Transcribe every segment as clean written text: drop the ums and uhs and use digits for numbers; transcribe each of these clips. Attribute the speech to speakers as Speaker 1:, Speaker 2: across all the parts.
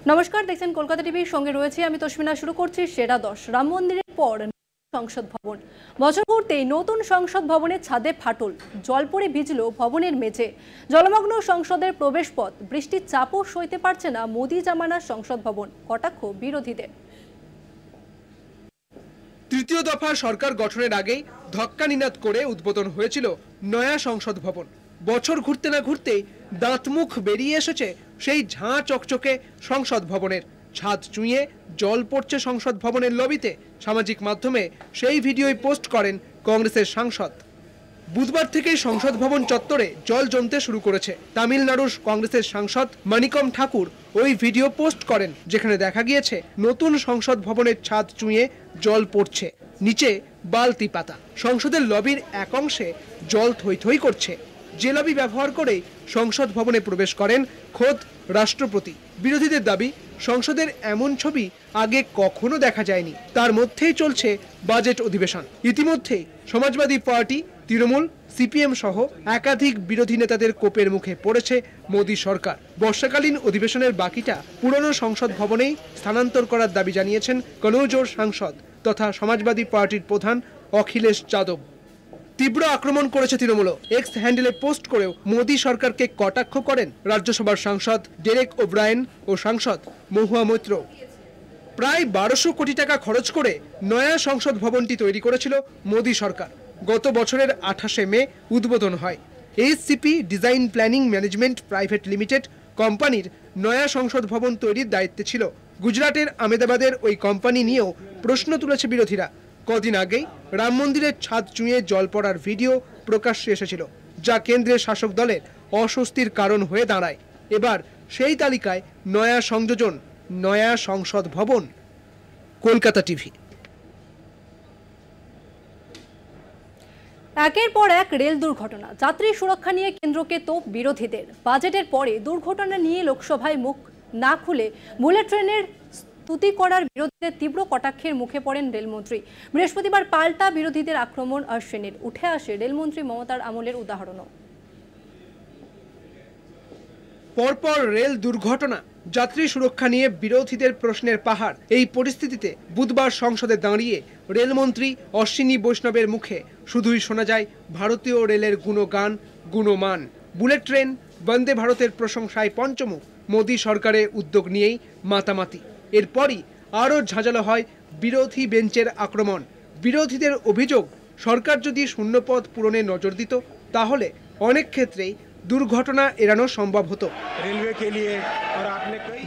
Speaker 1: নমস্কার, দেখছেন কলকাতা টিভির সঙ্গে রয়েছে আমি তসমিনা। শুরু করছি সেরা 10। রাম মন্দিরের পর সংসদ ভবন। বছর ঘুরতেই নতুন সংসদ ভবনের ছাদে ফাটল, জল পড়ে ভিজল ভবনের মেঝে। জলমগ্ন সংসদের প্রবেশপথ, বৃষ্টির চাপও সইতে পারছে না মোদি জামানার সংসদ ভবন, কটাক্ষ বিরোধীদের।
Speaker 2: তৃতীয় দফা সরকার গঠনের আগেই ধক্কানিনাদ করে উদ্বোধন হয়েছিল নয়া সংসদ ভবন। বছর ঘুরতে না ঘুরতেই দাঁতমুখ বেরিয়ে এসেছে সেই ঝাঁ চকচকে সংসদ ভবনের। ছাদ চুঁইয়ে জল পড়ছে সংসদ ভবনের লবিতে। সামাজিক মাধ্যমে সেই ভিডিওই পোস্ট করেন কংগ্রেসের সাংসদ। বুধবার থেকেই সংসদ ভবন চত্বরে জল জমতে শুরু করেছে। তামিলনাড়ুর কংগ্রেসের সাংসদ মানিকম ঠাকুর ওই ভিডিও পোস্ট করেন, যেখানে দেখা গিয়েছে নতুন সংসদ ভবনের ছাদ চুঁইয়ে জল পড়ছে, নিচে বালতি পাতা। সংসদের লবির এক অংশে জল থই থই করছে। যে লবি ব্যবহার করে সংসদ ভবনে প্রবেশ করেন খোদ রাষ্ট্রপতি। বিরোধীদের দাবি, সংসদের এমন ছবি আগে কখনো দেখা যায়নি। তার মধ্যেই চলছে বাজেট অধিবেশন। ইতিমধ্যেই সমাজবাদী পার্টি, তৃণমূল, সিপিএম সহ একাধিক বিরোধী নেতাদের কোপের মুখে পড়েছে মোদী সরকার। বর্ষাকালীন অধিবেশনের বাকিটা পুরনো সংসদ ভবনেই স্থানান্তর করার দাবি জানিয়েছেন কনৌজোর সাংসদ তথা সমাজবাদী পার্টির প্রধান অখিলেশ যাদব। তীব্র আক্রমণ করেছে তৃণমূল। এক্স হ্যান্ডেলে পোস্ট করেও মোদী সরকারকে কটাক্ষ করেন রাজ্যসভার সাংসদ ডেরেক ওব্রায়েন ও সাংসদ মহুয়া মৈত্র। প্রায় 1200 কোটি টাকা খরচ করে নয়া সংসদ ভবনটি তৈরি করেছিল মোদী সরকার। গত বছরের 28শে মে উদ্বোধন হয়। HCP design planning management private limited কোম্পানির নয়া সংসদ ভবন তৈরির দায়িত্বে ছিল। গুজরাটের আহমেদাবাদের ওই কোম্পানি নিয়েও প্রশ্ন তুলেছে বিরোধীরা। কদিন আগেই রাম মন্দিরের ছাদ চুঁইয়ে জল পড়ার ভিডিও প্রকাশ্যে এসেছিল, যা কেন্দ্রের শাসক দলের অস্বস্তির কারণ হয়ে দাঁড়ায়। এবার সেই তালিকায় নয়া সংযোজন, নয়া সংসদ ভবন। কলকাতা টিভি।
Speaker 1: একের পর এক রেল দুর্ঘটনা, যাত্রী সুরক্ষা নিয়ে কেন্দ্রকে তোপ বিরোধীদের। বাজেটের পরে দুর্ঘটনা নিয়ে লোকসভায় মুখ না খুলে বুলেট ট্রেনের স্তুতি করার বিরোধীদের তীব্র কটাক্ষের মুখে পড়েন রেলমন্ত্রী। বৃহস্পতিবার পাল্টা বিরোধীদের আক্রমণ আর শ্রেণীর উঠে আসে রেলমন্ত্রী মমতার আমলের উদাহরণও।
Speaker 2: পরপর রেল দুর্ঘটনা, যাত্রী সুরক্ষা নিয়ে বিরোধীদের প্রশ্নের পাহাড়। এই পরিস্থিতিতে বুধবার সংসদে দাঁড়িয়ে রেলমন্ত্রী অশ্বিনী বৈষ্ণবের মুখে শুধুই শোনা যায় ভারতীয় রেলের গুণগান, গুণমান। বুলেট ট্রেন, বন্দে ভারতের প্রশংসায় পঞ্চমুখ। মোদী সরকারের উদ্যোগ নিয়েই মাতামাতি। এরপরই আরও ঝাঁঝালো হয় বিরোধী বেঞ্চের আক্রমণ। বিরোধীদের অভিযোগ, সরকার যদি শূন্যপদ পূরণে নজর দিত তাহলে অনেক ক্ষেত্রেই দুর্ঘটনা এড়ানো সম্ভব হতো।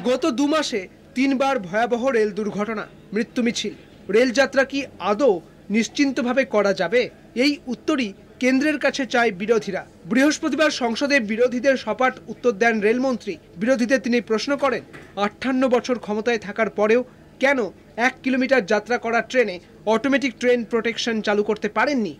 Speaker 2: গত 2 মাসে 3 বার ভয়াবহ রেল দুর্ঘটনা, মৃত্যু মিছিল। রেলযাত্রা কি আদৌ নিশ্চিন্তভাবে করা যাবে? এই উত্তরই কেন্দ্রের কাছে চায় বিরোধীরা। বৃহস্পতিবার সংসদে বিরোধীদের সপাট উত্তর দেন রেলমন্ত্রী। বিরোধীদের তিনি প্রশ্ন করেন, 58 বছর ক্ষমতায় থাকার পরেও কেন 1 কিলোমিটার যাত্রা করা ট্রেনে অটোমেটিক ট্রেন প্রোটেকশন চালু করতে পারেননি।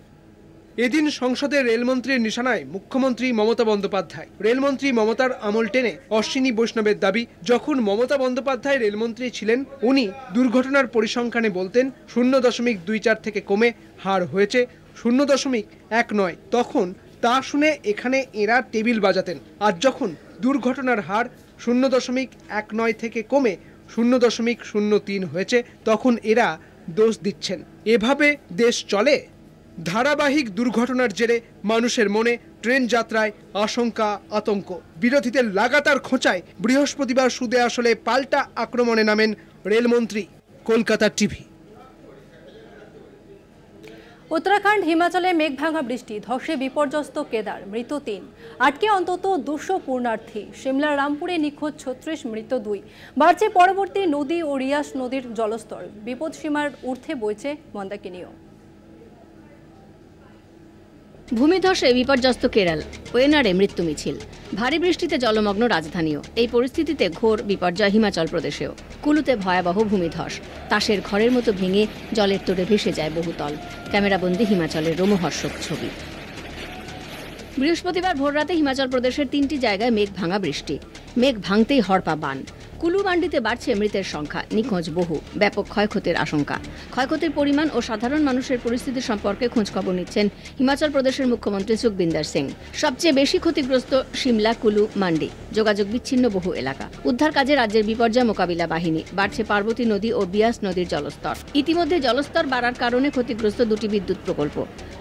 Speaker 2: এদিন সংসদে রেলমন্ত্রীর নিশানায় মুখ্যমন্ত্রী মমতা বন্দ্যোপাধ্যায়। রেলমন্ত্রী মমতার আমল টেনে অশ্বিনী বৈষ্ণবের দাবি, যখন মমতা বন্দ্যোপাধ্যায় রেলমন্ত্রী ছিলেন উনি দুর্ঘটনার পরিসংখ্যানে বলতেন 0.24 থেকে কমে হার হয়েছে 0.19। তখন তা শুনে এখানে এরা টেবিল বাজাতেন। আজ যখন দুর্ঘটনার হার 0.19 থেকে কমে 0.03 হয়েছে, তখন এরা দোষ দিচ্ছেন। এভাবে দেশ চলে? ধারাবাহিক দুর্ঘটনার জেরে মানুষের মনে ট্রেন যাত্রায় আশঙ্কা, আতঙ্ক। বিরোধীদের লাগাতার খোঁচায় বৃহস্পতিবার সুদে আসলে পাল্টা আক্রমণে নামেন রেলমন্ত্রী। কলকাতা টিভি।
Speaker 1: উত্তরাখণ্ড, হিমাচলে মেঘভাঙা বৃষ্টি, ধসে বিপর্যস্ত কেদার, মৃত 3, আটকে অন্তত 200 পূর্ণার্থী। সিমলার রামপুরে নিখোঁজ 36, মৃত 2। বাড়ছে পরবর্তী নদী ও রিয়াস নদীর জলস্তর, বিপদসীমার ঊর্ধ্বে বইছে মন্দাকিনীও।
Speaker 3: ভূমিধসে বিপর্যস্ত কেরল, ওয়েনারে মৃত্যু মিছিল, ভারী বৃষ্টিতে জলমগ্ন রাজধানীও। এই পরিস্থিতিতে ঘোর বিপর্যয় হিমাচল প্রদেশেও। কুলুতে ভয়াবহ ভূমিধস, তাসের ঘরের মতো ভেঙে জলের তোড়ে ভেসে যায় বহুতল। ক্যামেরাবন্দি হিমাচলের রোমহর্ষক ছবি। বৃহস্পতিবার ভোররাতে হিমাচল প্রদেশের 3টি জায়গায় মেঘ ভাঙা বৃষ্টি। মেঘ ভাঙতেই হড়পা বান। কুলু মান্ডিতে বাড়ছে মৃতের সংখ্যা, নিখোঁজ বহু, ব্যাপক ক্ষয়ক্ষতির আশঙ্কা। ক্ষয়ক্ষতির পরিমাণ ও সাধারণ মানুষের পরিস্থিতি সম্পর্কে খোঁজখবর নিচ্ছেন হিমাচল প্রদেশের মুখ্যমন্ত্রী সুখবিন্দর সিং। সবচেয়ে বেশি ক্ষতিগ্রস্ত সিমলা, কুলু, মান্ডি, যোগাযোগ বিচ্ছিন্ন বহু এলাকা। উদ্ধার কাজে রাজ্যের বিপর্যয় মোকাবিলা বাহিনী। বাড়ছে পার্বতী নদী ও বিয়াস নদীর জলস্তর। ইতিমধ্যে জলস্তর বাড়ার কারণে ক্ষতিগ্রস্ত দুটি বিদ্যুৎ প্রকল্প।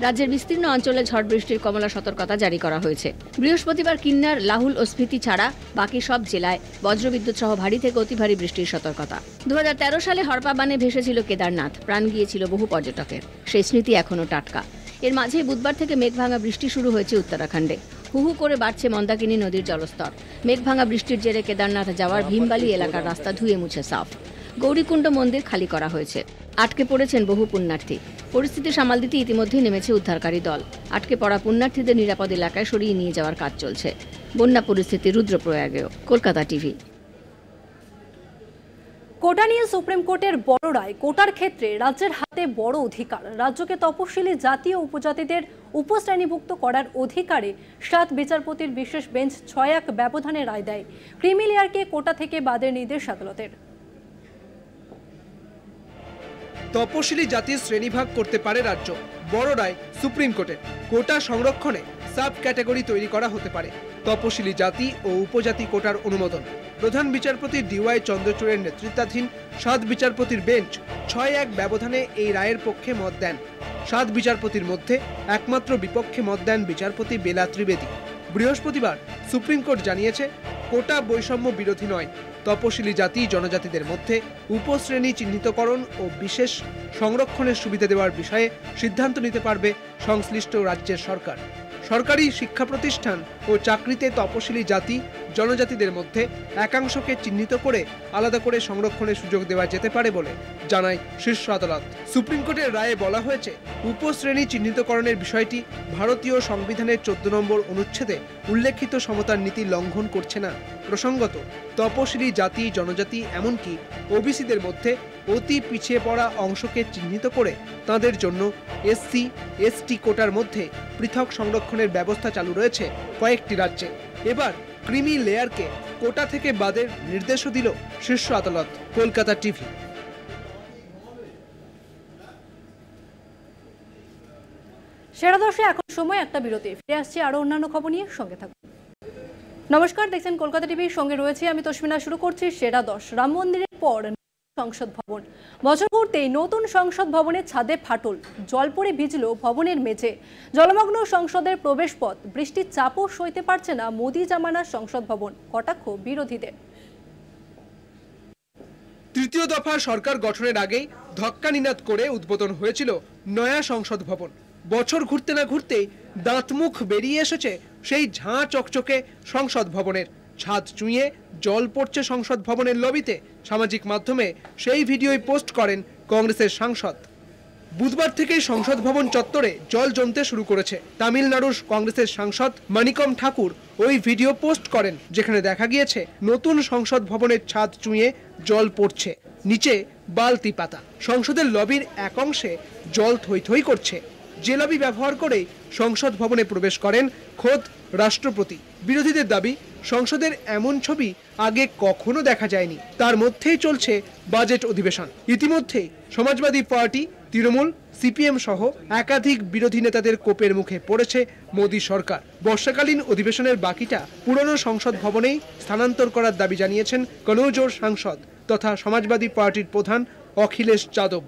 Speaker 3: রাজ্যের বিস্তীর্ণ অঞ্চলে ঝড় বৃষ্টির কমলা সতর্কতা জারি করা হয়েছে। বৃহস্পতিবার কিন্নার, লাহুল ও স্পিতি ছাড়া বাকি সব জেলায় বজ্রবিদ্যুৎ সহ ভারী থেকে অতি ভারী বৃষ্টির সতর্কতা। 2013 সালে হরপা বানে ভেসেছিল কেদারনাথ, প্রাণ গিয়েছিল বহু পর্যটকের। সেই স্মৃতি এখনও টাটকা। এর মাঝে বুধবার থেকে মেঘভাঙা বৃষ্টি শুরু হয়েছে উত্তরাখণ্ডে। হুহু করে বাড়ছে মন্দাকিনী নদীর জলস্তর। মেঘভাঙা বৃষ্টির জেরে কেদারনাথ যাওয়ার ভীমবালি এলাকার রাস্তা ধুয়ে মুছে সাফ। গৌরীকুণ্ড মন্দির খালি করা হয়েছে। আটকে পড়েছেন বহু পুণ্যার্থী। পরিস্থিতি সামাল দিতে ইতিমধ্যেই নেমেছে উদ্ধারকারী দল। আটকে পড়া পুণ্যার্থীদের নিরাপদ এলাকায় সরিয়ে নিয়ে যাওয়ার কাজ চলছে। বন্যা পরিস্থিতি রুদ্রপ্রয়াগেও। কলকাতা টিভি।
Speaker 1: কোটা নিয়ে সুপ্রিম কোর্টের বড় রায়। কোটার ক্ষেত্রে রাজ্যের হাতে বড় অধিকার। রাজ্যকে তপশিলি জাতি ও উপজাতিদের উপশ্রেণীভুক্ত করার অধিকারে 7 বিচারপতির বিশেষ বেঞ্চ 6-1 ব্যবধানে রায় দেয়। ক্রিমি লেয়ারকে কোটা থেকে বাদের নির্দেশ আদালতের।
Speaker 2: তপশিলি জাতির শ্রেণীভাগ করতে পারে রাজ্য। বড় রায় সুপ্রিম কোর্টের। কোটা সংরক্ষণে সাব ক্যাটাগরি তৈরি করা হতে পারে। তপশিলি জাতি ও উপজাতি কোটার অনুমোদন। প্রধান বিচারপতি DY চন্দ্রচূড়ের নেতৃত্বাধীন 7 বিচারপতির বেঞ্চ 6-1 ব্যবধানে এই রায়ের পক্ষে মত দেন। 7 বিচারপতির মধ্যে একমাত্র বিপক্ষে মত দেন বিচারপতি বেলা ত্রিবেদী। বৃহস্পতিবার সুপ্রিম কোর্ট জানিয়েছে, কোটা বৈষম্য বিরোধী নয়। তপশিলি জাতি জনজাতিদের মধ্যে উপশ্রেণী চিহ্নিতকরণ ও বিশেষ সংরক্ষণের সুবিধা দেওয়ার বিষয়ে সিদ্ধান্ত নিতে পারবে সংশ্লিষ্ট রাজ্যের সরকার। সরকারি শিক্ষা প্রতিষ্ঠান ও চাকরিতে তপশিলি জাতি জনজাতিদের মধ্যে একাংশকে চিহ্নিত করে আলাদা করে সংরক্ষণের সুযোগ দেওয়া যেতে পারে বলে জানায় শীর্ষ আদালত। সুপ্রিম কোর্টের রায়ে বলা হয়েছে, উপশ্রেণী চিহ্নিতকরণের বিষয়টি ভারতীয় সংবিধানের 14 নম্বর অনুচ্ছেদে উল্লেখিত সমতার নীতি লঙ্ঘন করছে না। প্রসঙ্গত, তপশিলি জাতি জনজাতি এমনকি ওবিসিদের মধ্যে অতি পিছিয়ে পড়া অংশকে চিহ্নিত করে তাদের জন্য SC ST কোটার মধ্যে পৃথক সংরক্ষণের ব্যবস্থা চালু রয়েছে কয়েকটি রাজ্যে। এবার ক্রিমি লেয়ারকে কোটা থেকে বাদের নির্দেশও দিল শীর্ষ আদালত। কলকাতা টিভি।
Speaker 1: সেরা দশে এখন সময় একটা বিরতি। ফিরে আসছি আরো অন্যান্য খবর নিয়ে, সঙ্গে থাকুন। নমস্কার, দেখছেন কলকাতা টিভির সঙ্গে রয়েছে আমি তসমিনা। শুরু করছি সেরা 10। রাম মন্দিরের পর সংসদ ভবন। বছর ঘুরতেই নতুন সংসদ ভবনের ছাদে ফাটল। জল পড়ে ভিজল ভবনের মেঝে। জলমগ্ন সংসদের প্রবেশপথ। বৃষ্টির চাপও সইতে পারছে না মোদি জামানার সংসদ ভবন। কটাক্ষ বিরোধীদের।
Speaker 2: তৃতীয় দফা সরকার গঠনের আগেই ধাক্কানিনাদ করে উদ্বোধন হয়েছিল নয়া সংসদ ভবন। বছর ঘুরতে না ঘুরতেই দাঁতমুখ বেরিয়ে এসেছে সেই ঝাঁ চকচকে সংসদ ভবনের। ছাদ চুঁইয়ে জল পড়ছে সংসদ ভবনের লবিতে। সামাজিক মাধ্যমে সেই ভিডিওই পোস্ট করেন কংগ্রেসের সাংসদ। বুধবার থেকেই সংসদ ভবন চত্বরে জল জমতে শুরু করেছে। তামিলনাড়ুর কংগ্রেসের সাংসদ মানিকম ঠাকুর ওই ভিডিও পোস্ট করেন, যেখানে দেখা গিয়েছে নতুন সংসদ ভবনের ছাদ চুঁইয়ে জল পড়ছে, নিচে বালতি পাতা। সংসদের লবির এক অংশে জল থই থই করছে। যে লবি ব্যবহার করেই সংসদ ভবনে প্রবেশ করেন খোদ রাষ্ট্রপতি। বিরোধীদের দাবি, সংসদের এমন ছবি আগে কখনো দেখা যায়নি। তার মধ্যেই চলছে বাজেট অধিবেশন। ইতিমধ্যেই সমাজবাদী পার্টি, তৃণমূল, CPM সহ একাধিক বিরোধী নেতাদের কোপের মুখে পড়েছে মোদী সরকার। বর্ষাকালীন অধিবেশনের বাকিটা পুরনো সংসদ ভবনেই স্থানান্তর করার দাবি জানিয়েছেন কনৌজোর সাংসদ তথা সমাজবাদী পার্টির প্রধান অখিলেশ যাদব।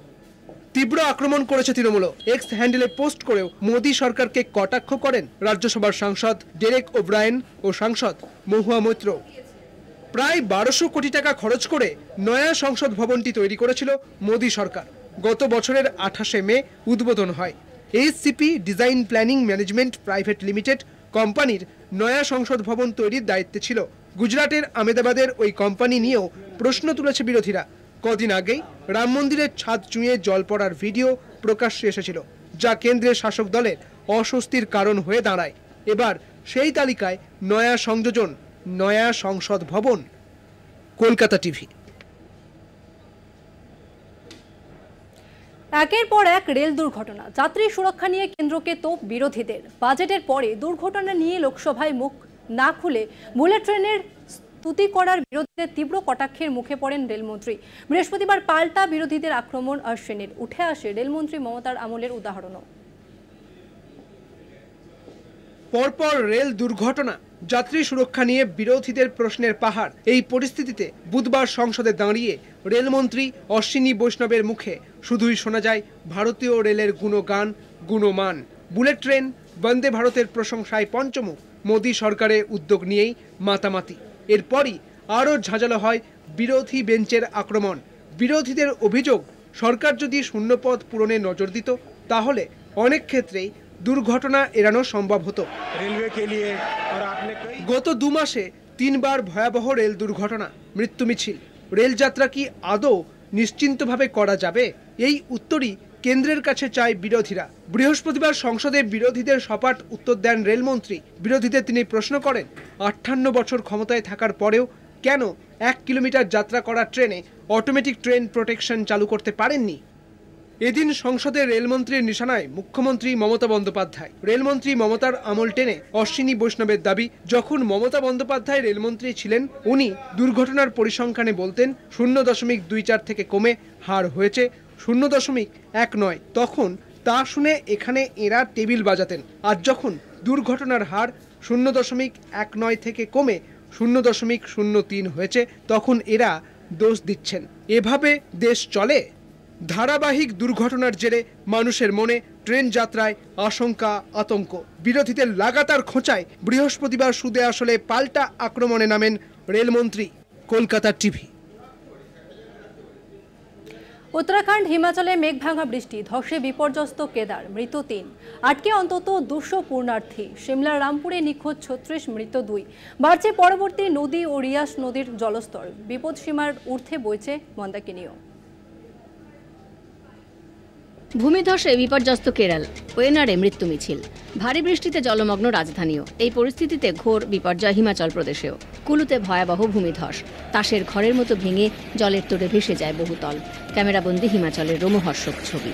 Speaker 2: তীব্র আক্রমণ করেছে তৃণমূল। এক্স হ্যান্ডেলে পোস্ট করেও মোদী সরকারকে কটাক্ষ করেন রাজ্যসভার সাংসদ ডেরেক ওব্রায়েন ও সাংসদ মহুয়া মৈত্র। প্রায় 1200 কোটি টাকা খরচ করে নয়া সংসদ ভবনটি তৈরি করেছিল মোদী সরকার। গত বছরের 28শে মে উদ্বোধন হয়। SCP design planning management private limited কোম্পানির নয়া সংসদ ভবন তৈরির দায়িত্বে ছিল। গুজরাটের আহমেদাবাদের ওই কোম্পানি নিয়েও প্রশ্ন তুলেছে বিরোধীরা। কদিন আগেই রাম মন্দিরের ছাদ চুঁইয়ে জল পড়ার ভিডিও প্রকাশ্যে এসেছিল, যা কেন্দ্রের শাসক দলের অস্বস্তির কারণ হয়ে দাঁড়ায়। এবার সেই তালিকায় নয়া সংযোজন, নয়া সংসদ ভবন। কলকাতা টিভি।
Speaker 1: একের পর এক রেল দুর্ঘটনা। যাত্রী সুরক্ষা নিয়ে কেন্দ্রকে তোপ বিরোধীদের। বাজেটের পরে দুর্ঘটনা নিয়ে লোকসভায় মুখ না খুলে বুলেট ট্রেনের তুতি করার বিরোধীদের তীব্র কটাক্ষের মুখে পড়েন রেলমন্ত্রী। বৃহস্পতিবার পাল্টা বিরোধীদের আক্রমণ অশ্বিনীর। উঠে আসে রেলমন্ত্রী মমতার আমলের উদাহরণও।
Speaker 2: পরপর রেল দুর্ঘটনা, যাত্রী সুরক্ষা নিয়ে বিরোধীদের প্রশ্নের পাহাড়। এই পরিস্থিতিতে বুধবার সংসদে দাঁড়িয়ে রেলমন্ত্রী অশ্বিনী বৈষ্ণবের মুখে শুধুই শোনা যায় ভারতীয় রেলের গুণগান, গুণমান। বুলেট ট্রেন, বন্দে ভারতের প্রশংসায় পঞ্চমুখ। মোদী সরকারের উদ্যোগ নিয়েই মাতামাতি। এরপরই আরও ঝাঁঝালো হয় বিরোধী বেঞ্চের আক্রমণ। বিরোধীদের অভিযোগ, সরকার যদি শূন্যপদ পূরণে নজর দিত তাহলে অনেক ক্ষেত্রেই দুর্ঘটনা এড়ানো সম্ভব হতো। গত 2 মাসে 3 বার ভয়াবহ রেল দুর্ঘটনা, মৃত্যু মিছিল। রেলযাত্রা কি আদৌ নিশ্চিন্তভাবে করা যাবে? এই উত্তরই কেন্দ্রের কাছে চায় বিরোধীরা। বৃহস্পতিবার সংসদে বিরোধীদের সপাট উত্তর দেন রেলমন্ত্রী। বিরোধীদের তিনি প্রশ্ন করেন, 58 বছর ক্ষমতায় থাকার পরেও কেন 1 কিলোমিটার যাত্রা করা ট্রেনে অটোমেটিক ট্রেন প্রোটেকশন চালু করতে পারেননি। এদিন সংসদে রেলমন্ত্রীর নিশানায় মুখ্যমন্ত্রী মমতা বন্দ্যোপাধ্যায়। রেলমন্ত্রী মমতার আমল টেনে অশ্বিনী বৈষ্ণবের দাবি, যখন মমতা বন্দ্যোপাধ্যায় রেলমন্ত্রী ছিলেন উনি দুর্ঘটনার পরিসংখ্যানে বলতেন 0.24 থেকে কমে হার হয়েছে 0.19। তখন তা শুনে এখানে এরা টেবিল বাজাতেন। আজ যখন দুর্ঘটনার হার 0.19 থেকে কমে 0.03 হয়েছে তখন এরা দোষ দিচ্ছেন। এভাবে দেশ চলে? ধারাবাহিক দুর্ঘটনার জেরে মানুষের মনে ট্রেন যাত্রায় আশঙ্কা, আতঙ্ক। বিরোধীদের লাগাতার খোঁচায় বৃহস্পতিবার সুদে আসলে পাল্টা আক্রমণে নামেন রেলমন্ত্রী। কলকাতা টিভি।
Speaker 1: উত্তরাখণ্ড, হিমাচলে মেঘভাঙা বৃষ্টি, ধসে বিপর্যস্ত কেদার, মৃত 3। আটকে অন্তত 200 পূর্ণার্থী। সিমলার রামপুরে নিখোঁজ 36, মৃত 2। বাড়ছে পরবর্তী নদী ও রিয়াস নদীর জলস্তর। বিপদসীমার ঊর্ধ্বে বইছে মন্দাকিনীও।
Speaker 3: ভূমিধসে বিপর্যস্ত কেরল, ওয়েনারে মৃত্যু মিছিল। ভারী বৃষ্টিতে জলমগ্ন রাজধানীও। এই পরিস্থিতিতে ঘোর বিপর্যয় হিমাচল প্রদেশেও। কুলুতে ভয়াবহ ভূমিধস, তাসের ঘরের মতো ভেঙে জলের তোড়ে ভেসে যায় বহুতল। ক্যামেরাবন্দি হিমাচলের রোমহর্ষক ছবি।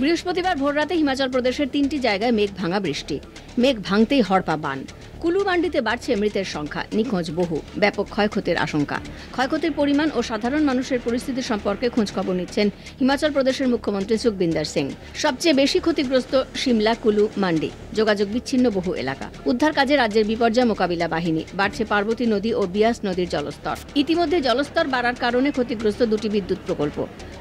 Speaker 3: বৃহস্পতিবার ভোররাতে হিমাচল প্রদেশের 3টি জায়গায় মেঘ ভাঙা বৃষ্টি। মেঘ ভাঙতেই হড়পা বান। কুলু মান্ডিতে বাড়ছে মৃতের সংখ্যা, নিখোঁজ বহু। ব্যাপক ক্ষয়ক্ষতির আশঙ্কা। ক্ষয়ক্ষতির পরিমাণ ও সাধারণ মানুষের পরিস্থিতি সম্পর্কে খোঁজখবর নিচ্ছেন হিমাচল প্রদেশের মুখ্যমন্ত্রী সুখবিন্দর সিং। সবচেয়ে বেশি ক্ষতিগ্রস্ত সিমলা, কুলু, মান্ডি। যোগাযোগ বিচ্ছিন্ন বহু এলাকা। উদ্ধার কাজে রাজ্যের বিপর্যয় মোকাবিলা বাহিনী। বাড়ছে পার্বতী নদী ও বিয়াস নদীর জলস্তর। ইতিমধ্যে জলস্তর বাড়ার কারণে ক্ষতিগ্রস্ত 2টি বিদ্যুৎ প্রকল্প।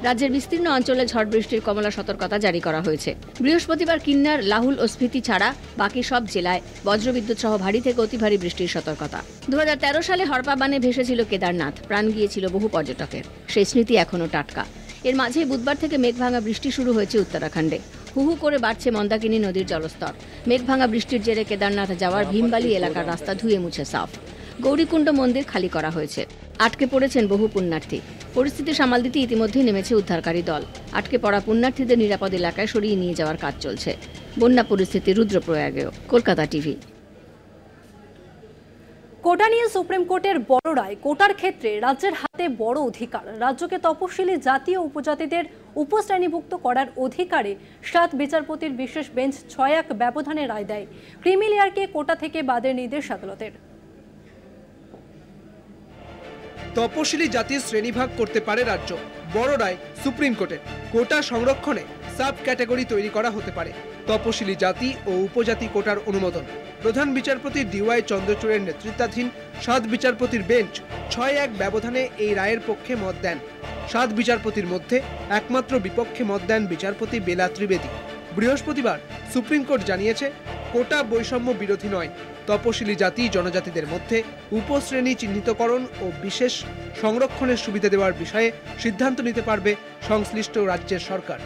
Speaker 3: রাজ্যের বিস্তীর্ণ অঞ্চলে ঝড় বৃষ্টির কমলা সতর্কতা জারি করা হয়েছে। বৃহস্পতিবার কিন্নার, লাহুল ও স্পিতি ছাড়া বাকি সব জেলায় বজ্রবিদ্যুৎ সহ ভারী থেকে অতি ভারী বৃষ্টির সতর্কতা। 2013 সালে হড়পা বানে ভেসেছিল কেদারনাথ, প্রাণ গিয়েছিল বহু পর্যটকের। সেই স্মৃতি এখনো টাটকা। এর মাঝে বুধবার থেকে মেঘভাঙা বৃষ্টি শুরু হয়েছে উত্তরাখণ্ডে। হুহু করে বাড়ছে মন্দাকিনী নদীর জলস্তর। মেঘভাঙা বৃষ্টির জেরে কেদারনাথ যাওয়ার ভীমবালি এলাকার রাস্তা ধুয়ে মুছে সাফ। গৌরীকুণ্ড মন্দির খালি করা হয়েছে। আটকে পড়েছেন বহু পুণ্যার্থী। পরিস্থিতি সামাল দিতে ইতিমধ্যেই নেমেছে উদ্ধারকারী দল। আটকে পড়া পুণ্যার্থীদের নিরাপদ এলাকায় সরিয়ে নিয়ে যাওয়ার কাজ চলছে। বন্যা পরিস্থিতি রুদ্রপ্রয়াগেও। কলকাতা টিভি।
Speaker 1: কোটা নিয়ে সুপ্রিম কোর্টের বড় রায়। কোটার ক্ষেত্রে রাজ্যের হাতে বড় অধিকার। রাজ্যকে তপশিলি জাতি ও উপজাতিদের উপশ্রেণীভুক্ত করার অধিকারে 7 বিচারপতির বিশেষ বেঞ্চ 6-1 ব্যবধানে রায় দেয়। ক্রিমি লেয়ারকে কোটা থেকে বাদের নির্দেশ আদালতের।
Speaker 2: তপশিলি জাতির শ্রেণীভাগ করতে পারে রাজ্য। বড় রায় সুপ্রিম কোর্টের। কোটা সংরক্ষণে সাব ক্যাটাগরি তৈরি করা হতে পারে। তপশিলি জাতি ও উপজাতি কোটার অনুমোদন। প্রধান বিচারপতি DY চন্দ্রচূড়ের নেতৃত্বাধীন 7 বিচারপতির বেঞ্চ 6-1 ব্যবধানে এই রায়ের পক্ষে মত দেন। 7 বিচারপতির মধ্যে একমাত্র বিপক্ষে মত দেন বিচারপতি বেলা ত্রিবেদী। বৃহস্পতিবার সুপ্রিম কোর্ট জানিয়েছে, কোটা বৈষম্য বিরোধী নয়। তপশিলি জাতি জনজাতিদের মধ্যে উপশ্রেণী চিহ্নিতকরণ ও বিশেষ সংরক্ষণের সুবিধা দেওয়ার বিষয়ে সিদ্ধান্ত নিতে পারবে সংশ্লিষ্ট রাজ্যের সরকার।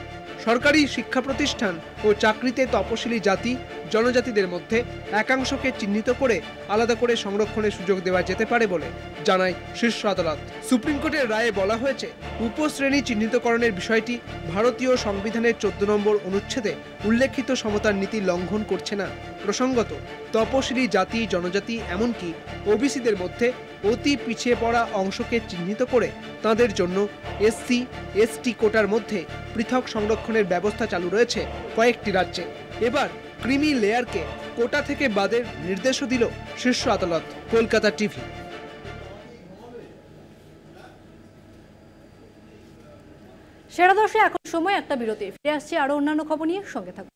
Speaker 2: সরকারি শিক্ষা প্রতিষ্ঠান ও চাকরিতে তপশিলি জাতি জনজাতিদের মধ্যে একাংশকে চিহ্নিত করে আলাদা করে সংরক্ষণের সুযোগ দেওয়া যেতে পারে বলে জানায় শীর্ষ আদালত। সুপ্রিম কোর্টের রায়ে বলা হয়েছে, উপশ্রেণী চিহ্নিতকরণের বিষয়টি ভারতীয় সংবিধানের 14 নম্বর অনুচ্ছেদে উল্লেখিত সমতার নীতি লঙ্ঘন করছে না। প্রসঙ্গত, তপশিলি জাতি জনজাতি এমনকি ওবিসিদের মধ্যে অতি পিছিয়ে পড়া অংশকে চিহ্নিত করে তাদের জন্য SC ST কোটার মধ্যে পৃথক সংরক্ষণের ব্যবস্থা চালু রয়েছে কয়েকটি রাজ্যে। এবার ক্রিমি লেয়ারকে কোটা থেকে বাদের নির্দেশও দিল শীর্ষ আদালত। কলকাতা টিভি।
Speaker 1: সেরা দর্শে এখন সময় একটা বিরতি। ফিরে আসছে আরো অন্যান্য খবর নিয়ে, সঙ্গে থাকুন।